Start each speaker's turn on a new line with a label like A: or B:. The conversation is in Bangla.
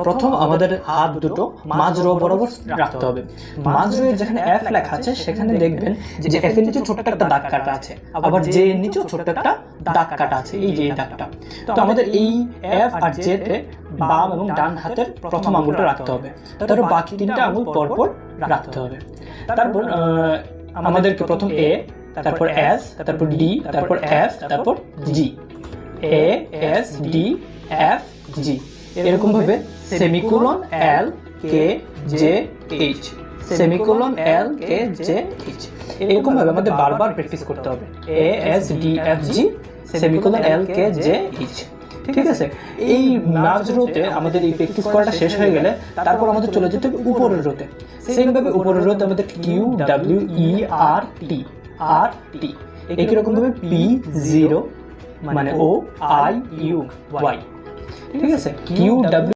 A: প্রথম আমাদের হাত দুটো মাঝ রো বরাবর রাখতে হবে। মাঝ রোয়ের যেখানে এফ লেখা আছে সেখানে দেখবেন যে এফ এর নিচে ছোট্ট একটা দাগ কাটা আছে, আবার জে এর নিচেও ছোট্ট একটা দাগ কাটা আছে, এই যে এই দাগটা। তো আমাদের এই এফ আর জে তে বাম এবং ডান হাতের প্রথম আঙুলটা রাখতে হবে, তারপর বাকি তিনটা আঙুল পরপর রাখতে হবে। তারপর আমাদেরকে প্রথম এ, তারপর এস, তারপর ডি, তারপর এফ, তারপর G, A S D F G, এরকম ভাবে semicolon L K J H, semicolon L K J H, এরকম ভাবে আমাদের বারবার প্র্যাকটিস করতে হবে। A S D F G, semicolon L K J H. ঠিক আছে, এই মাঝ রোতে আমাদের এই প্র্যাকটিস করাটা শেষ হয়ে গেলে তারপর আমাদের চলে যেতে হবে উপরের রোতে। সেমভাবে উপরের রোতে আমাদের কিউ ডাব্লিউ ই আর টি, আর টি, একই রকম ভাবে পি জিরো মানে ও আই ইউ ওয়াই। ঠিক আছে, কিউ ডাব্লিউ